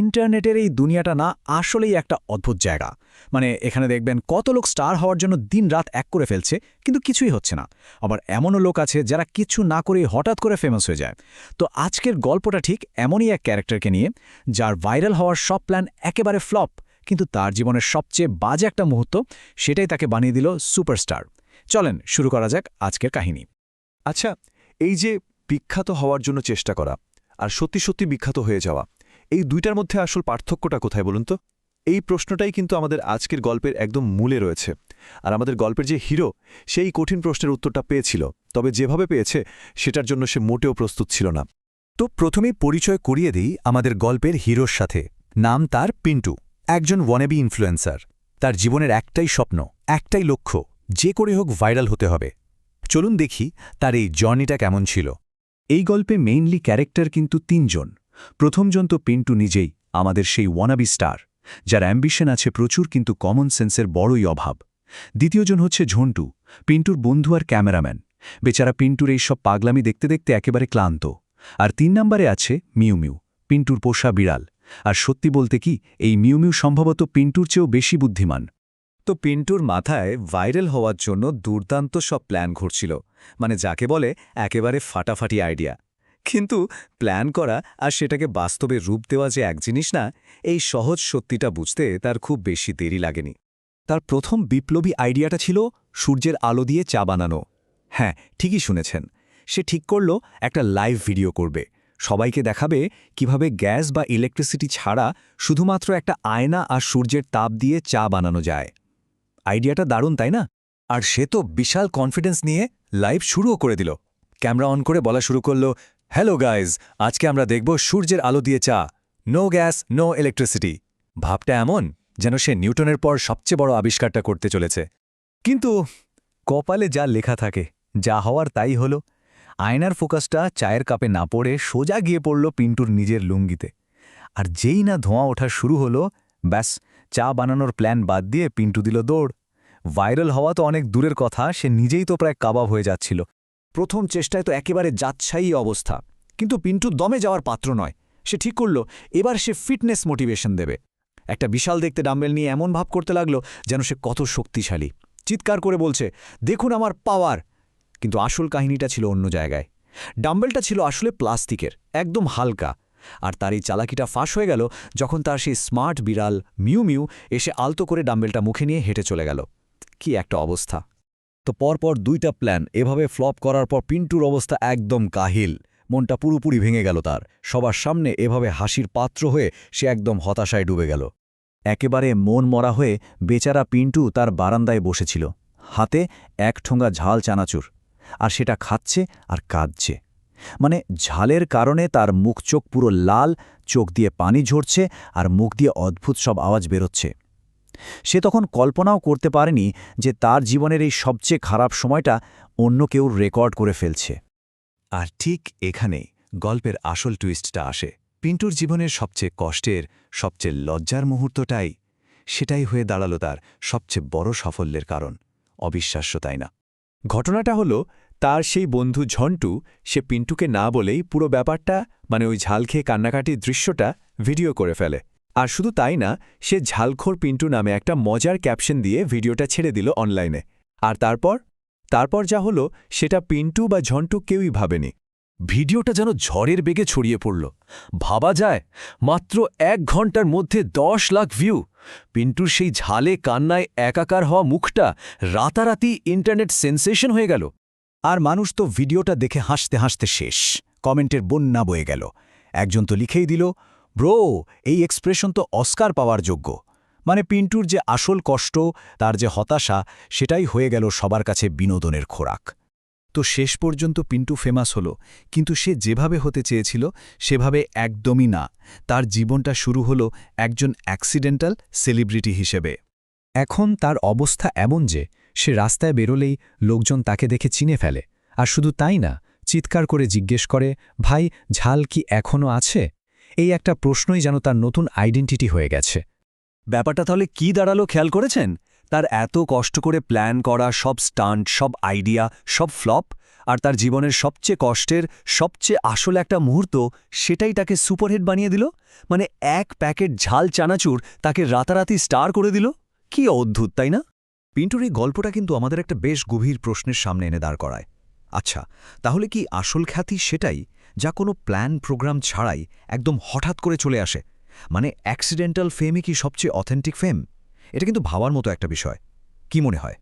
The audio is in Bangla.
ইন্টারনেটের এই দুনিয়াটা না আসলেই একটা অদ্ভুত জায়গা। মানে এখানে দেখবেন কত লোক স্টার হওয়ার জন্য দিন-রাত এক করে ফেলছে, কিন্তু কিছুই হচ্ছে না। আবার এমনও লোক আছে যারা কিছু না করেই হঠাৎ করে ফেমাস হয়ে যায়। তো আজকের গল্পটা ঠিক এমনই এক ক্যারেক্টারকে নিয়ে, যার ভাইরাল হওয়ার সব প্ল্যান একেবারে ফ্লপ, কিন্তু তার জীবনের সবচেয়ে বাজে একটা মুহূর্ত সেটাই তাকে বানিয়ে দিল সুপারস্টার। চলেন শুরু করা যাক আজকের কাহিনী। আচ্ছা, এই যে বিখ্যাত হওয়ার জন্য চেষ্টা করা আর সত্যি সত্যি বিখ্যাত হয়ে যাওয়া, এই দুইটার মধ্যে আসল পার্থক্যটা কোথায় বলুন তো? এই প্রশ্নটাই কিন্তু আমাদের আজকের গল্পের একদম মূলে রয়েছে। আর আমাদের গল্পের যে হিরো, সেই কঠিন প্রশ্নের উত্তরটা পেয়েছিল, তবে যেভাবে পেয়েছে সেটার জন্য সে মোটেও প্রস্তুত ছিল না। তো প্রথমেই পরিচয় করিয়ে দিই আমাদের গল্পের হিরোর সাথে। নাম তার পিন্টু, একজন ওয়ানাবি ইনফ্লুয়েন্সার। তার জীবনের একটাই স্বপ্ন, একটাই লক্ষ্য, যে করে হোক ভাইরাল হতে হবে। চলুন দেখি তার এই জার্নিটা কেমন ছিল। এই গল্পে মেইনলি ক্যারেক্টার কিন্তু তিনজন। প্রথমজন তো পিন্টু নিজেই, আমাদের সেই ওয়ানাবি স্টার, যার অ্যাম্বিশন আছে প্রচুর কিন্তু কমন সেন্সের বড়ই অভাব। দ্বিতীয়জন হচ্ছে ঝন্টু, পিন্টুর বন্ধু আর ক্যামেরাম্যান। বেচারা পিন্টুর এই সব পাগলামি দেখতে দেখতে একেবারে ক্লান্ত। আর ৩ নম্বরে আছে মিউ মিউ, পিন্টুর পোষা বিড়াল। আর সত্যি বলতে কি, এই মিউ মিউ সম্ভবত পিন্টুর চেয়েও বেশি বুদ্ধিমান। তো পিন্টুর মাথায় ভাইরাল হওয়ার জন্য দুর্দান্ত সব প্ল্যান ঘুরছিল, মানে যাকে বলে একেবারে ফাটাফাটি আইডিয়া। কিন্তু প্ল্যান করা আর সেটাকে বাস্তবে রূপ দেওয়া যে এক জিনিস না, এই সহজ সত্যিটা বুঝতে তার খুব বেশি দেরি লাগেনি। তার প্রথম বিপ্লবী আইডিয়াটা ছিল সূর্যের আলো দিয়ে চা বানানো। হ্যাঁ, ঠিকই শুনেছেন। সে ঠিক করল একটা লাইভ ভিডিও করবে, সবাইকে দেখাবে কিভাবে গ্যাস বা ইলেকট্রিসিটি ছাড়া শুধুমাত্র একটা আয়না আর সূর্যের তাপ দিয়ে চা বানানো যায়। আইডিয়াটা দারুণ, তাই না? আর সে তো বিশাল কনফিডেন্স নিয়ে লাইভ শুরুও করে দিল। ক্যামেরা অন করে বলা শুরু করল, হ্যালো গাইজ, আজকে আমরা দেখব সূর্যের আলো দিয়ে চা, নো গ্যাস নো ইলেকট্রিসিটি। ভাবটা এমন যেন সে নিউটনের পর সবচেয়ে বড় আবিষ্কারটা করতে চলেছে। কিন্তু কপালে যা লেখা থাকে, যা হওয়ার তাই হলো। আয়নার ফোকাসটা চায়ের কাপে না পড়ে সোজা গিয়ে পড়ল পিন্টুর নিজের লুঙ্গিতে। আর যেই না ধোঁয়া ওঠা শুরু হলো, ব্যাস, চা বানানোর প্ল্যান বাদ দিয়ে পিন্টু দিল দৌড়। ভাইরাল হওয়া তো অনেক দূরের কথা, সে নিজেই তো প্রায় কাবাব হয়ে যাচ্ছিল। প্রথম চেষ্টায় তো একেবারে যাচ্ছাই অবস্থা, কিন্তু পিন্টু দমে যাওয়ার পাত্র নয়। সে ঠিক করল এবার সে ফিটনেস মোটিভেশন দেবে। একটা বিশাল দেখতে ডাম্বেল নিয়ে এমন ভাব করতে লাগলো যেন সে কত শক্তিশালী। চিৎকার করে বলছে, দেখুন আমার পাওয়ার। কিন্তু আসল কাহিনীটা ছিল অন্য জায়গায়। ডাম্বেলটা ছিল আসলে প্লাস্টিকের, একদম হালকা। আর তার এই চালাকিটা ফাঁস হয়ে গেল যখন তার সেই স্মার্ট বিড়াল মিউ মিউ এসে আলতো করে ডাম্বেলটা মুখে নিয়ে হেঁটে চলে গেল। কি একটা অবস্থা! তো পরপর 2টা প্ল্যান এভাবে ফ্লপ করার পর পিন্টুর অবস্থা একদম কাহিল। মনটা পুরোপুরি ভেঙে গেল তার। সবার সামনে এভাবে হাসির পাত্র হয়ে সে একদম হতাশায় ডুবে গেল। একেবারে মন মরা হয়ে বেচারা পিন্টু তার বারান্দায় বসেছিল, হাতে এক ঠোঙা ঝাল চানাচুর। আর সেটা খাচ্ছে আর কাঁদছে। মানে ঝালের কারণে তার মুখ চোখ পুরো লাল, চোখ দিয়ে পানি ঝরছে আর মুখ দিয়ে অদ্ভুত সব আওয়াজ বেরোচ্ছে। সে তখন কল্পনাও করতে পারেনি যে তার জীবনের এই সবচেয়ে খারাপ সময়টা অন্য কেউ রেকর্ড করে ফেলছে। আর ঠিক এখানেই গল্পের আসল টুইস্টটা আসে। পিন্টুর জীবনের সবচেয়ে কষ্টের, সবচেয়ে লজ্জার মুহূর্তটাই সেটাই হয়ে দাঁড়ালো তার সবচেয়ে বড় সাফল্যের কারণ। অবিশ্বাস্য, তাই না? ঘটনাটা হলো, তার সেই বন্ধু ঝন্টু, সে পিন্টুকে না বলেই পুরো ব্যাপারটা, মানে ওই ঝাল খেয়ে কান্নাকাটির দৃশ্যটা ভিডিও করে ফেলে। আর শুধু তাই না, সে ঝালখোর পিন্টু নামে একটা মজার ক্যাপশন দিয়ে ভিডিওটা ছেড়ে দিল অনলাইনে। আর তারপর যা হলো সেটা পিন্টু বা ঝন্টু কেউই ভাবেনি। ভিডিওটা যেন ঝড়ের বেগে ছড়িয়ে পড়ল। ভাবা যায়, মাত্র 1 ঘন্টার মধ্যে 10 লাখ ভিউ। পিন্টুর সেই ঝালে কান্নায় একাকার হওয়া মুখটা রাতারাতি ইন্টারনেট সেন্সেশন হয়ে গেল। আর মানুষ তো ভিডিওটা দেখে হাসতে হাসতে শেষ। কমেন্টের বন্যা বয়ে গেল। একজন তো লিখেই দিল, ব্রো, এই এক্সপ্রেশন তো অস্কার পাওয়ার যোগ্য। মানে পিন্টুর যে আসল কষ্ট, তার যে হতাশা, সেটাই হয়ে গেল সবার কাছে বিনোদনের খোরাক। তো শেষ পর্যন্ত পিন্টু ফেমাস হলো, কিন্তু সে যেভাবে হতে চেয়েছিল সেভাবে একদমই না। তার জীবনটা শুরু হলো একজন অ্যাক্সিডেন্টাল সেলিব্রিটি হিসেবে। এখন তার অবস্থা এমন যে সে রাস্তায় বেরোলেই লোকজন তাকে দেখে চিনে ফেলে। আর শুধু তাই না, চিৎকার করে জিজ্ঞেস করে, ভাই, ঝাল কি এখনও আছে? এই একটা প্রশ্নই যেন তার নতুন আইডেন্টিটি হয়ে গেছে। ব্যাপারটা তাহলে কি দাঁড়ালো খেয়াল করেছেন? তার এত কষ্ট করে প্ল্যান করা সব স্টান্ট, সব আইডিয়া, সব ফ্লপ, আর তার জীবনের সবচেয়ে কষ্টের, সবচেয়ে আসল একটা মুহূর্ত, সেটাই তাকে সুপারহিট বানিয়ে দিল। মানে এক প্যাকেট ঝাল চানাচুর তাকে রাতারাতি স্টার করে দিল। কি অদ্ভুত, তাই না? পিন্টুর এই গল্পটা কিন্তু আমাদের একটা বেশ গভীর প্রশ্নের সামনে এনে দাঁড় করায়। আচ্ছা, তাহলে কি আসল খ্যাতি সেটাই যা কোনো প্ল্যান প্রোগ্রাম ছাড়াই একদম হঠাৎ করে চলে আসে? মানে অ্যাক্সিডেন্টাল ফেমই কি সবচেয়ে অথেন্টিক ফেম? এটা কিন্তু ভাবার মতো একটা বিষয়। কি মনে হয়?